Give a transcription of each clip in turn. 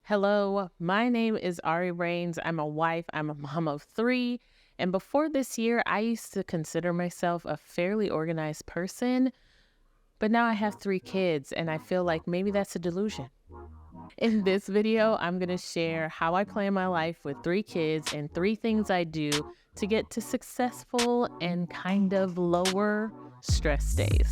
Hello, my name is Ari Rains. I'm a wife, I'm a mom of three. And before this year, I used to consider myself a fairly organized person, but now I have three kids and I feel like maybe that's a delusion. In this video, I'm going to share how I plan my life with three kids and three things I do to get to successful and kind of lower stress days.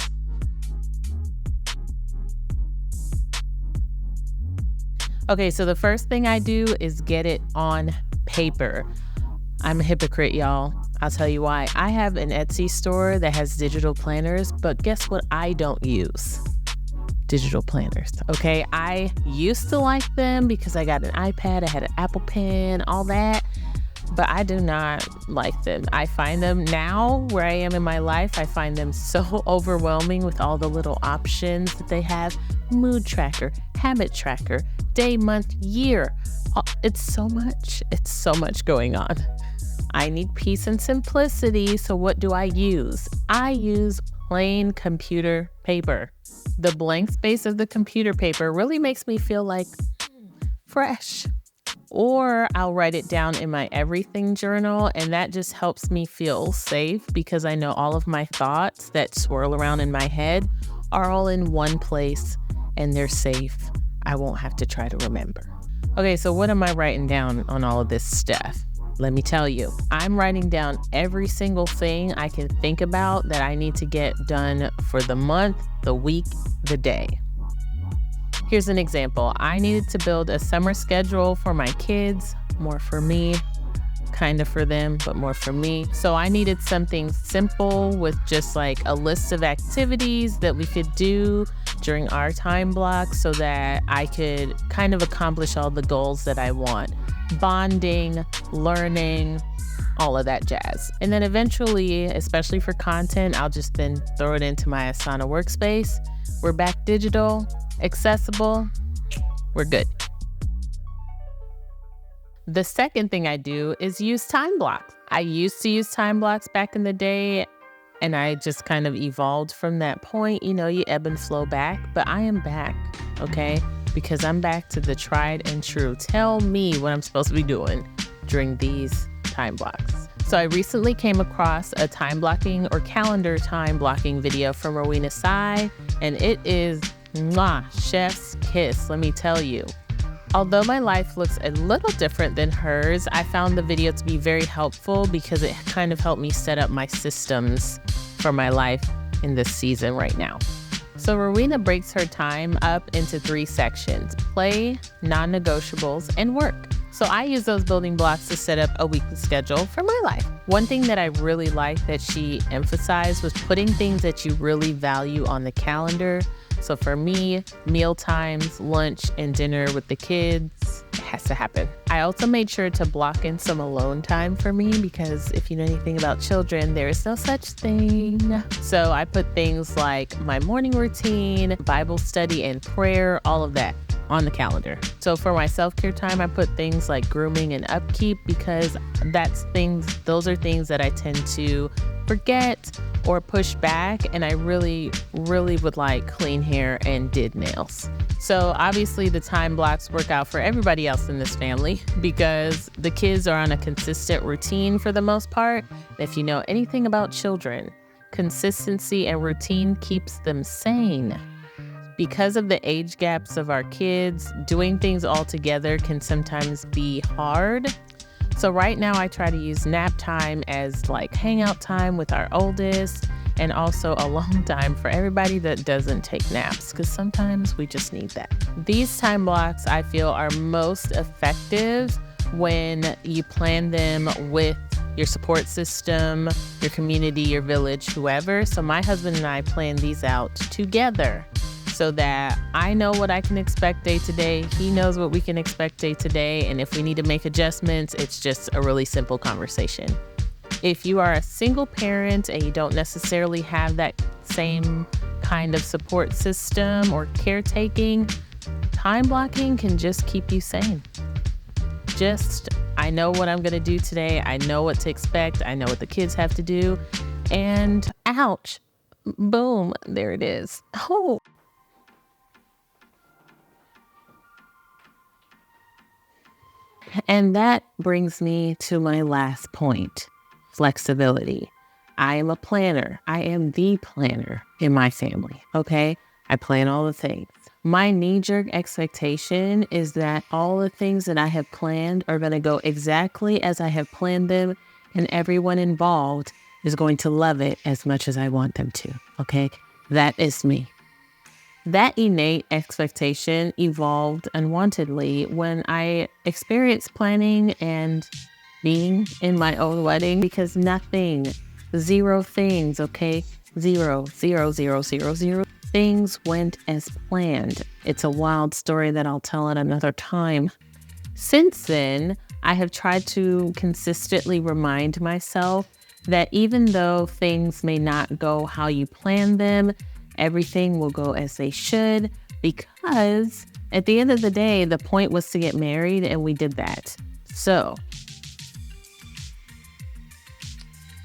Okay, so the first thing I do is get it on paper. I'm a hypocrite, y'all. I'll tell you why. I have an Etsy store that has digital planners, but guess what I don't use? Digital planners, okay? I used to like them because I got an iPad, I had an Apple Pen, all that, but I do not like them. I find them now, where I am in my life, I find them so overwhelming with all the little options that they have. Mood tracker, habit tracker, day, month, year. It's so much going on. I need peace and simplicity, so what do I use? I use plain computer paper. The blank space of the computer paper really makes me feel like fresh. Or I'll write it down in my everything journal, and that just helps me feel safe because I know all of my thoughts that swirl around in my head are all in one place and they're safe. I won't have to try to remember. Okay, so what am I writing down on all of this stuff? Let me tell you, I'm writing down every single thing I can think about that I need to get done for the month, the week, the day. Here's an example. I needed to build a summer schedule for my kids, more for me, kind of for them, but more for me. So I needed something simple with just like a list of activities that we could do during our time block so that I could kind of accomplish all the goals that I want. Bonding, learning, all of that jazz. And then eventually, especially for content, I'll just then throw it into my Asana workspace. We're back digital, accessible, we're good. The second thing I do is use time blocks. I used to use time blocks back in the day, and I just kind of evolved from that point. You know, you ebb and flow back, but I am back, okay? Because I'm back to the tried and true. Tell me what I'm supposed to be doing during these time blocks. So I recently came across a time blocking or calendar time blocking video from Rowena Sai, and it is chef's kiss, let me tell you. Although my life looks a little different than hers, I found the video to be very helpful because it kind of helped me set up my systems for my life in this season right now. So Rowena breaks her time up into three sections: play, non-negotiables, and work. So I use those building blocks to set up a weekly schedule for my life. One thing that I really liked that she emphasized was putting things that you really value on the calendar. So for me, meal times, lunch, and dinner with the kids, it has to happen. I also made sure to block in some alone time for me because if you know anything about children, there is no such thing. So I put things like my morning routine, Bible study, and prayer, all of that on the calendar. So for my self-care time, I put things like grooming and upkeep because those are things that I tend to forget or push back, and I really would like clean hair and did nails. So obviously the time blocks work out for everybody else in this family because the kids are on a consistent routine for the most part. If you know anything about children, consistency and routine keeps them sane. Because of the age gaps of our kids, doing things all together can sometimes be hard. So right now I try to use nap time as like hangout time with our oldest, and also alone time for everybody that doesn't take naps, because sometimes we just need that. These time blocks I feel are most effective when you plan them with your support system, your community, your village, whoever. So my husband and I plan these out together so that I know what I can expect day to day. He knows what we can expect day to day. And if we need to make adjustments, it's just a really simple conversation. If you are a single parent and you don't necessarily have that same kind of support system or caretaking, time blocking can just keep you sane. I know what I'm going to do today. I know what to expect. I know what the kids have to do. And ouch, boom, there it is. Oh, And that brings me to my last point, flexibility. I am a planner. I am the planner in my family, okay? I plan all the things. My knee-jerk expectation is that all the things that I have planned are going to go exactly as I have planned them, and everyone involved is going to love it as much as I want them to, okay? That is me. That innate expectation evolved unwantedly when I experienced planning and being in my own wedding, because nothing, zero things, okay? Zero, zero, zero, zero, zero things went as planned. It's a wild story that I'll tell at another time. Since then, I have tried to consistently remind myself that even though things may not go how you planned them, everything will go as they should, because at the end of the day, the point was to get married, and we did that. So,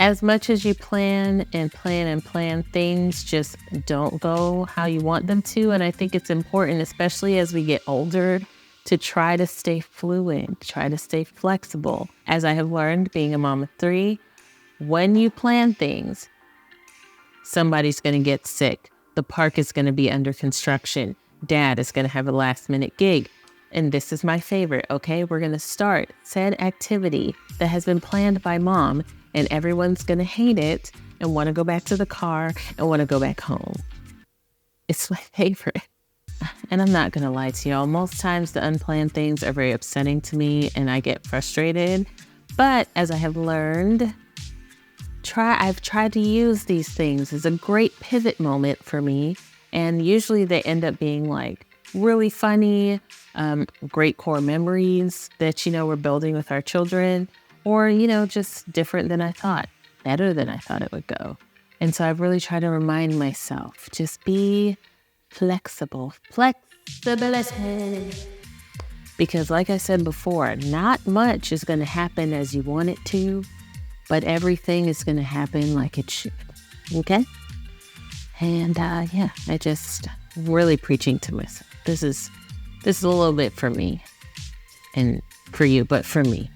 as much as you plan and plan and plan, things just don't go how you want them to. And I think it's important, especially as we get older, to try to stay fluid, try to stay flexible. As I have learned being a mom of 3, when you plan things, somebody's going to get sick. The park is going to be under construction. Dad is going to have a last minute gig. And this is my favorite, okay? We're going to start said activity that has been planned by mom, and everyone's going to hate it and want to go back to the car and want to go back home. It's my favorite. And I'm not going to lie to y'all. Most times the unplanned things are very upsetting to me and I get frustrated. But as I have learned, I've tried to use these things as a great pivot moment for me. And usually they end up being like really funny, great core memories that, we're building with our children, or, just different than I thought, better than I thought it would go. And so I've really tried to remind myself, just be flexible. Flexibility. Because like I said before, not much is going to happen as you want it to, but everything is going to happen like it should. Okay? And I just really preaching to myself. This is a little bit for me and for you, but for me.